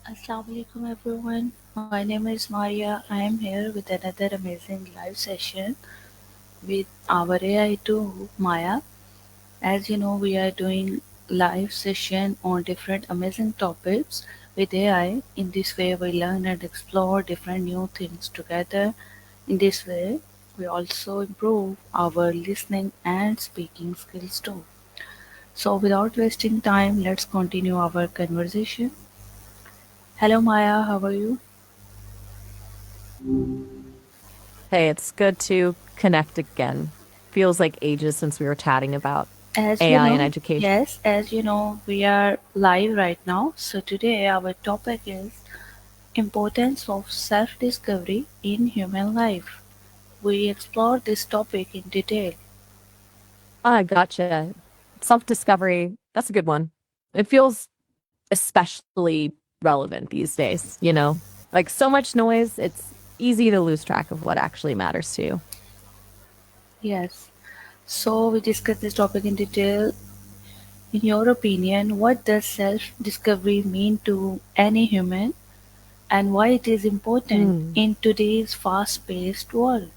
Assalamu alaikum everyone. My name is Maria. I am here with another amazing live session with our AI tool Maya. As you know, we are doing live session on different amazing topics with AI. In this way, we learn and explore different new things together. In this way, we also improve our listening and speaking skills too. So, without wasting time, let's continue our conversation. Hello, Maya. How are you? Hey, it's good to connect again. Feels like ages since we were chatting about As you AI and know, education. yes, as you know, we are live right now. So today our topic is importance of self-discovery in human life. We explore this topic in detail. Ah, gotcha. Self-discovery, that's a good one. It feels especially relevant these days, you know? Like so much noise, it's easy to lose track of what actually matters to you. Yes. So we discuss this topic in detail. In your opinion, what does self-discovery mean to any human and why it is important Hmm. in today's fast-paced world?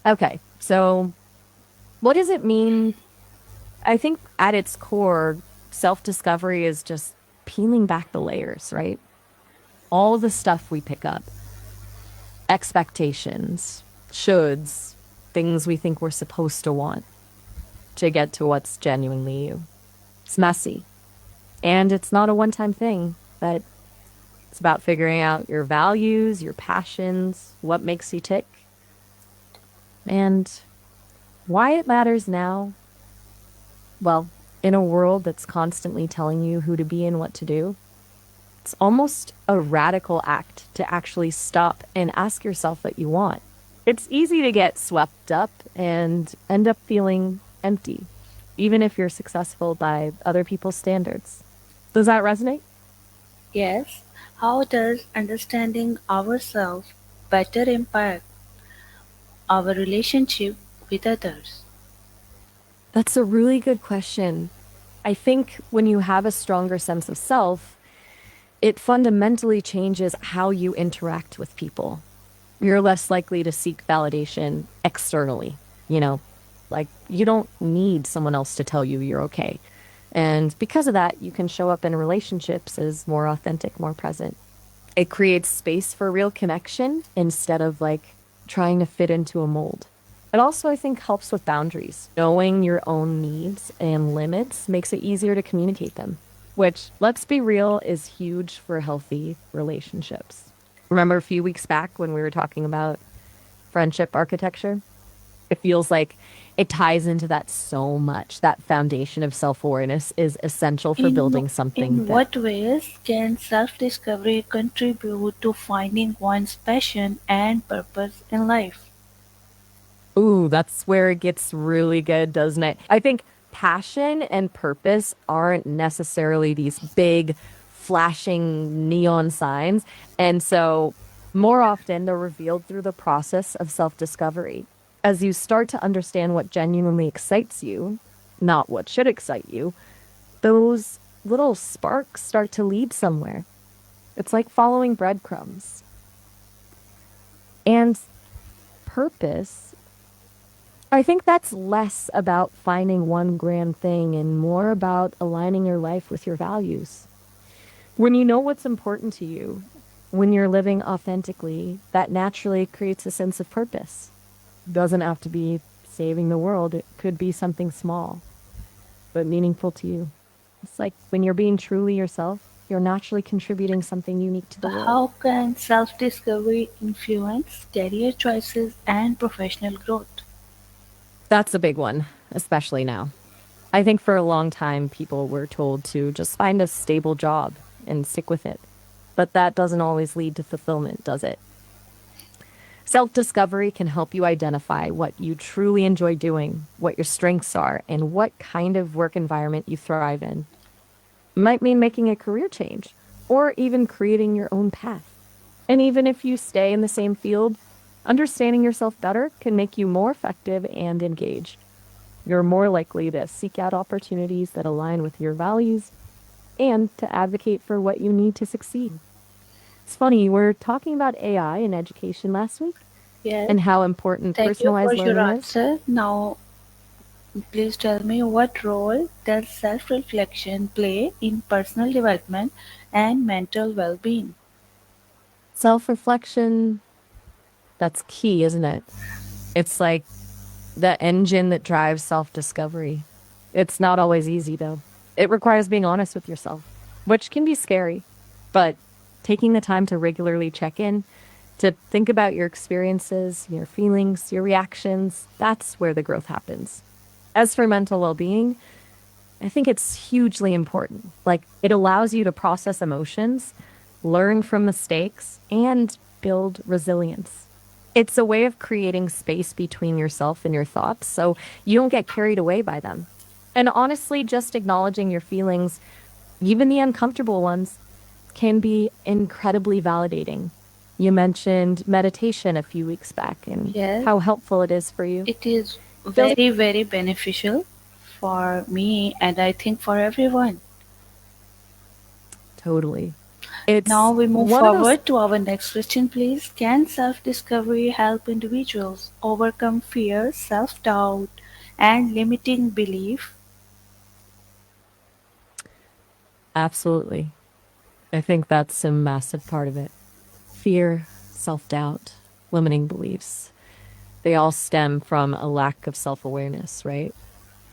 Okay, so what does it mean? I think at its core, self-discovery is just peeling back the layers, right? All the stuff we pick up, expectations, shoulds, things we think we're supposed to want to get to what's genuinely you. It's messy. And it's not a one time thing, but it's about figuring out your values, your passions, what makes you tick, and why it matters now. Well, in a world that's constantly telling you who to be and what to do, it's almost a radical act to actually stop and ask yourself what you want. It's easy to get swept up and end up feeling empty, even if you're successful by other people's standards. Does that resonate? Yes. How does understanding ourselves better impact our relationship with others? That's a really good question. I think when you have a stronger sense of self, it fundamentally changes how you interact with people. You're less likely to seek validation externally, you know, like you don't need someone else to tell you you're okay. And because of that, you can show up in relationships as more authentic, more present. It creates space for real connection instead of like trying to fit into a mold. It also, I think, helps with boundaries. Knowing your own needs and limits makes it easier to communicate them, which, let's be real, is huge for healthy relationships. Remember a few weeks back when we were talking about friendship architecture? It feels like it ties into that so much. That foundation of self awareness is essential for In, building something in that, what ways can self discovery contribute to finding one's passion and purpose in life? ooh, that's where it gets really good, doesn't it? I think passion and purpose aren't necessarily these big, flashing neon signs. And so, more often, they're revealed through the process of self discovery. As you start to understand what genuinely excites you, not what should excite you, those little sparks start to lead somewhere. It's like following breadcrumbs. And purpose, I think that's less about finding one grand thing and more about aligning your life with your values. When you know what's important to you, when you're living authentically, that naturally creates a sense of purpose. Doesn't have to be saving the world, it could be something small but meaningful to you. It's like when you're being truly yourself, you're naturally contributing something unique to the world. How can self discovery influence career choices and professional growth? That's a big one, especially now. I think for a long time, people were told to just find a stable job and stick with it. But that doesn't always lead to fulfillment, does it? Self discovery can help you identify what you truly enjoy doing, what your strengths are, and what kind of work environment you thrive in. It might mean making a career change or even creating your own path. And even if you stay in the same field, understanding yourself better can make you more effective and engaged. You're more likely to seek out opportunities that align with your values and to advocate for what you need to succeed. It's funny, we were talking about AI in education last week Yes. and how important Thank you for personalized your learning is. answer. Now, please tell me, what role does self reflection play in personal development and mental well being? Self reflection, that's key, isn't it? It's like the engine that drives self discovery. It's not always easy, though. It requires being honest with yourself, which can be scary, but taking the time to regularly check in, to think about your experiences, your feelings, your reactions, that's where the growth happens. As for mental well being, I think it's hugely important. Like, it allows you to process emotions, learn from mistakes, and build resilience. It's a way of creating space between yourself and your thoughts so you don't get carried away by them. And honestly, just acknowledging your feelings, even the uncomfortable ones, can be incredibly validating. You mentioned meditation a few weeks back and Yes, how helpful it is for you. it is Feels very, very beneficial for me and I think for everyone. totally. Now It's we move one of those. forward to our next question, please. Can self discovery help individuals overcome fear, self doubt, and limiting belief? Absolutely. I think that's a massive part of it. Fear, self doubt, limiting beliefs. They all stem from a lack of self awareness, right?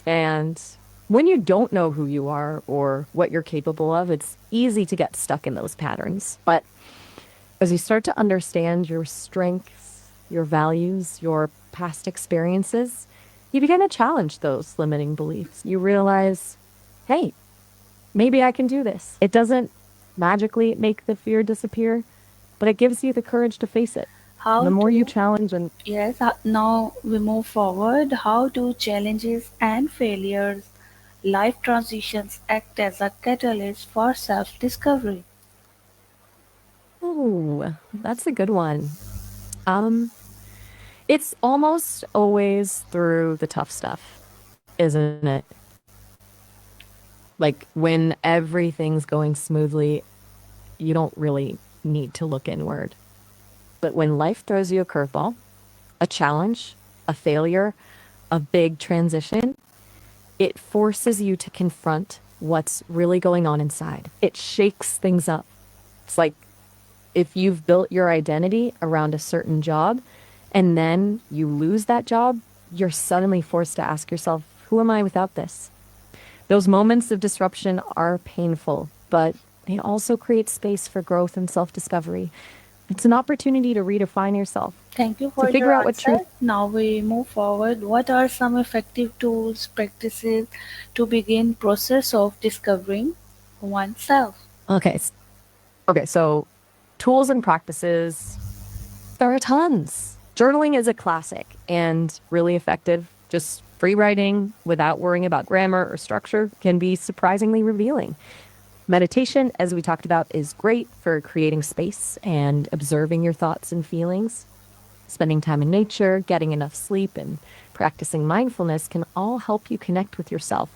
And when you don't know who you are or what you're capable of, it's easy to get stuck in those patterns. But as you start to understand your strengths, your values, your past experiences, you begin to challenge those limiting beliefs. You realize, hey, maybe I can do this. It doesn't magically make the fear disappear, but it gives you the courage to face it. And How the more you do challenge and Yes, now we move forward. How do challenges and failures, life transitions act as a catalyst for self discovery? oh, that's a good one. Um, it's almost always through the tough stuff, isn't it? Like when everything's going smoothly, you don't really need to look inward. But when life throws you a curveball, a challenge, a failure, a big transition, it forces you to confront what's really going on inside. It shakes things up. It's like if you've built your identity around a certain job and then you lose that job, you're suddenly forced to ask yourself, who am I without this? Those moments of disruption are painful, but they also create space for growth and self discovery. It's an opportunity to redefine yourself, Thank you to for figure your out what truth. answer. Now we move forward. What are some effective tools, practices to begin process of discovering oneself? Okay. Okay. So, tools and practices, there are tons. Journaling is a classic and really effective. Just free writing without worrying about grammar or structure can be surprisingly revealing. Meditation, as we talked about, is great for creating space and observing your thoughts and feelings. Spending time in nature, getting enough sleep, and practicing mindfulness can all help you connect with yourself.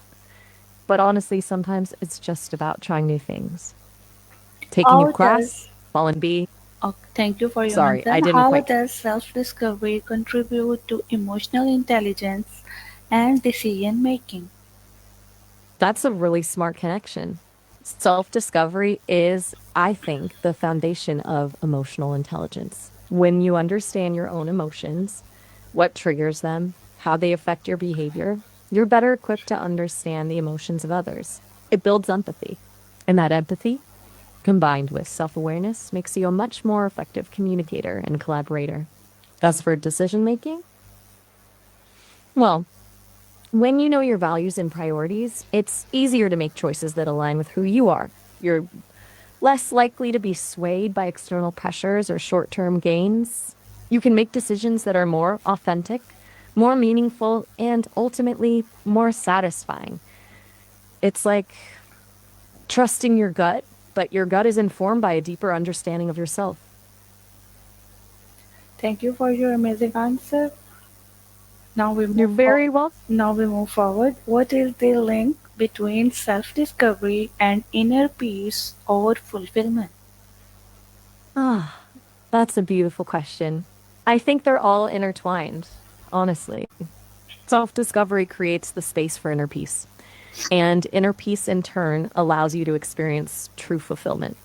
But honestly, sometimes it's just about trying new things. Taking a How class, does fallen B. Thank you for your Sorry, answer. I didn't How quite. does self discovery contribute to emotional intelligence and decision making? That's a really smart connection. Self discovery is, I think, the foundation of emotional intelligence. When you understand your own emotions, what triggers them, how they affect your behavior, you're better equipped to understand the emotions of others. It builds empathy. And that empathy, combined with self awareness, makes you a much more effective communicator and collaborator. As for decision making, well, when you know your values and priorities, it's easier to make choices that align with who you are. You're less likely to be swayed by external pressures or short term gains. You can make decisions that are more authentic, more meaningful, and ultimately more satisfying. It's like trusting your gut, but your gut is informed by a deeper understanding of yourself. Thank you for your amazing answer. Now we You're move for, very well. Now we move forward. What is the link between self-discovery and inner peace or fulfillment? Ah, that's a beautiful question. I think they're all intertwined, honestly. Self discovery creates the space for inner peace, and inner peace in turn allows you to experience true fulfillment.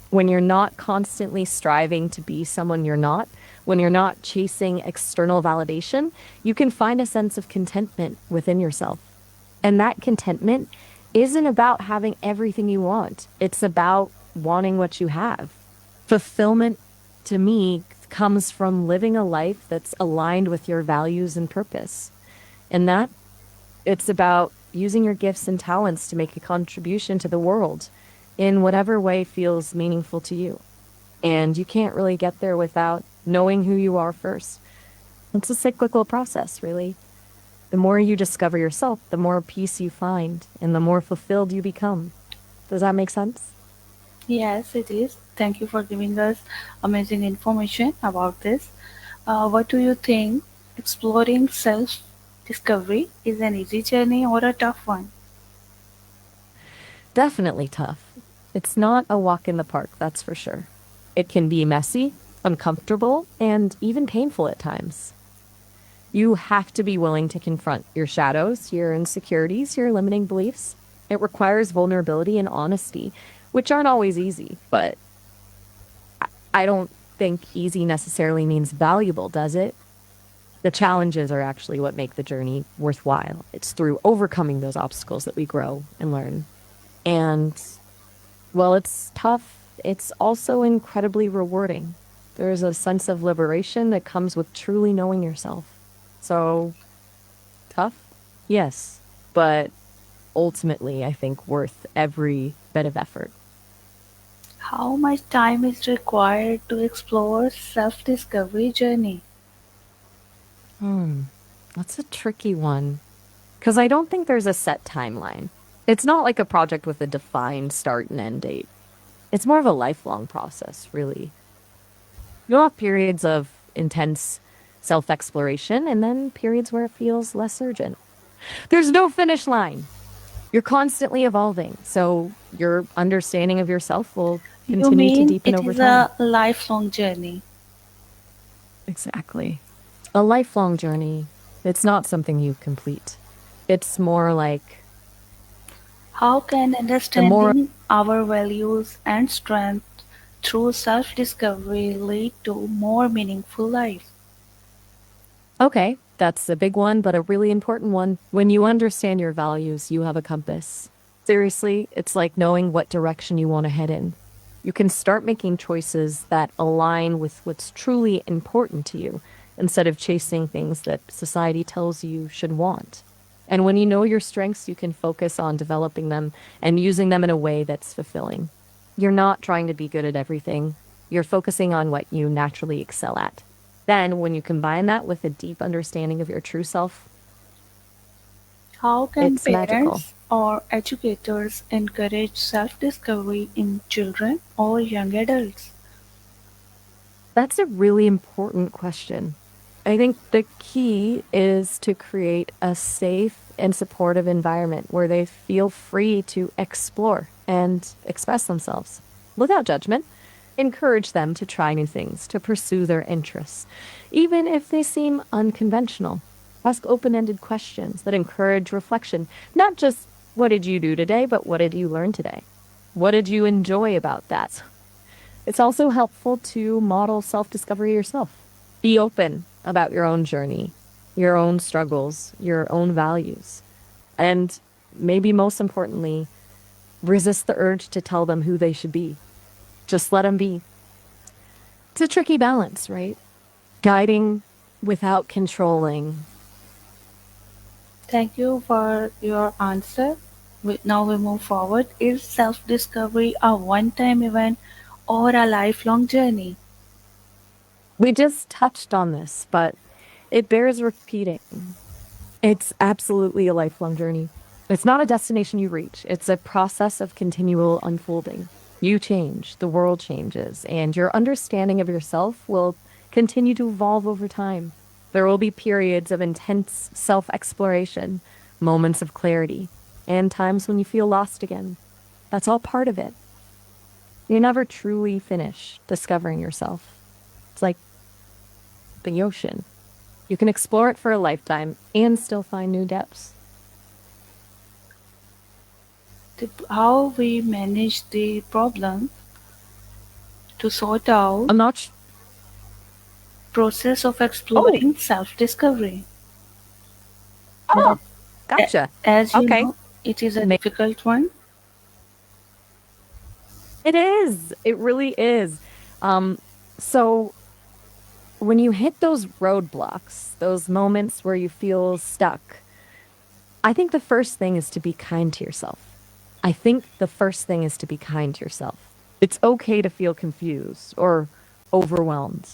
When you're not constantly striving to be someone you're not, when you're not chasing external validation, you can find a sense of contentment within yourself. And that contentment isn't about having everything you want, it's about wanting what you have. Fulfillment to me comes from living a life that's aligned with your values and purpose. And that it's about using your gifts and talents to make a contribution to the world in whatever way feels meaningful to you. And you can't really get there without knowing who you are first. It's a cyclical process, really. The more you discover yourself, the more peace you find, and the more fulfilled you become. Does that make sense? Yes, it is. Thank you for giving us amazing information about this. What do you think? Exploring self discovery is an easy journey or a tough one? Definitely tough. It's not a walk in the park, that's for sure. It can be messy, uncomfortable, and even painful at times. You have to be willing to confront your shadows, your insecurities, your limiting beliefs. It requires vulnerability and honesty, which aren't always easy, but I don't think easy necessarily means valuable, does it? The challenges are actually what make the journey worthwhile. It's through overcoming those obstacles that we grow and learn. And while it's tough, it's also incredibly rewarding. There's a sense of liberation that comes with truly knowing yourself. So, tough? Yes. But ultimately, I think worth every bit of effort. How much time is required to explore self discovery journey? Hmm. That's a tricky one. Because I don't think there's a set timeline. It's not like a project with a defined start and end date. It's more of a lifelong process, really. You'll have periods of intense self exploration and then periods where it feels less urgent. There's no finish line. You're constantly evolving, so your understanding of yourself will You continue to mean deepen it over is time. a lifelong journey? Exactly. A lifelong journey. It's not something you complete. It's more like How can the more. understanding our values and strengths through self discovery lead to more meaningful life? Okay, that's a big one, but a really important one. When you understand your values, you have a compass. Seriously, it's like knowing what direction you want to head in. You can start making choices that align with what's truly important to you instead of chasing things that society tells you should want. And when you know your strengths, you can focus on developing them and using them in a way that's fulfilling. You're not trying to be good at everything. You're focusing on what you naturally excel at. Then, when you combine that with a deep understanding of your true self, How can it's magical. parents or educators encourage self discovery in children or young adults? That's a really important question. I think the key is to create a safe and supportive environment where they feel free to explore and express themselves without judgment. Encourage them to try new things, to pursue their interests, even if they seem unconventional. Ask open ended questions that encourage reflection, not just what did you do today, but what did you learn today? What did you enjoy about that? It's also helpful to model self discovery yourself. Be open about your own journey, your own struggles, your own values. And maybe most importantly, resist the urge to tell them who they should be. Just let them be. It's a tricky balance, right? Guiding without controlling. Thank you for your answer. Now we move forward. Is self discovery a one time event or a lifelong journey? We just touched on this, but it bears repeating. It's absolutely a lifelong journey. It's not a destination you reach, it's a process of continual unfolding. You change, the world changes, and your understanding of yourself will continue to evolve over time. There will be periods of intense self exploration, moments of clarity, and times when you feel lost again. That's all part of it. You never truly finish discovering yourself. It's like the ocean. You can explore it for a lifetime and still find new depths. How we manage the problem to sort out I'm not. process of Oh, exploring self-discovery. oh, But gotcha. as you Okay. know, it is a Ma- difficult one. It is. It really is. Um, so when you hit those roadblocks, those moments where you feel stuck, I think the first thing is to be kind to yourself. I think the first thing is to be kind to yourself. It's okay to feel confused or overwhelmed.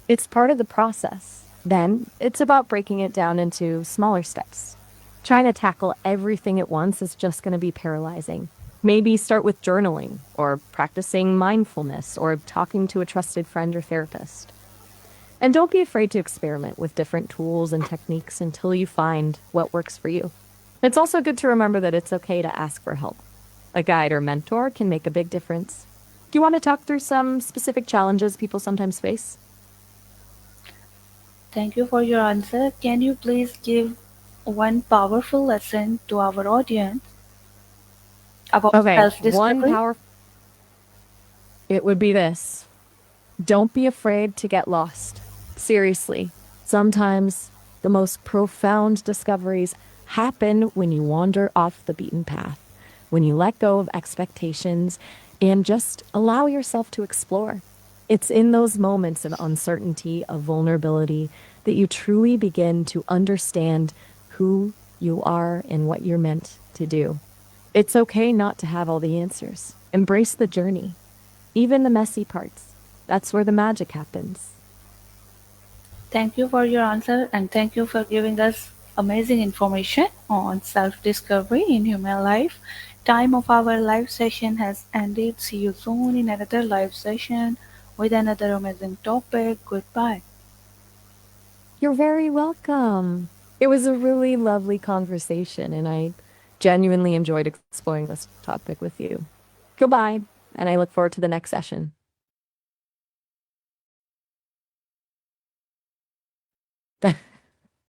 It's part of the process. Then it's about breaking it down into smaller steps. Trying to tackle everything at once is just going to be paralyzing. Maybe start with journaling or practicing mindfulness or talking to a trusted friend or therapist. And don't be afraid to experiment with different tools and techniques until you find what works for you. It's also good to remember that it's okay to ask for help. A guide or mentor can make a big difference. Do you want to talk through some specific challenges people sometimes face? Thank you for your answer. Can you please give one powerful lesson to our audience about Okay, one self-discovery? power it would be this. Don't be afraid to get lost. Seriously. Sometimes the most profound discoveries happen when you wander off the beaten path, when you let go of expectations and just allow yourself to explore. It's in those moments of uncertainty, of vulnerability, that you truly begin to understand who you are and what you're meant to do. It's okay not to have all the answers. Embrace the journey, even the messy parts. That's where the magic happens. Thank you for your answer and thank you for giving us amazing information on self-discovery in human life. Time of our live session has ended. See you soon in another live session with another amazing topic. Goodbye. You're very welcome. It was a really lovely conversation, and I genuinely enjoyed exploring this topic with you. Goodbye, and I look forward to the next session.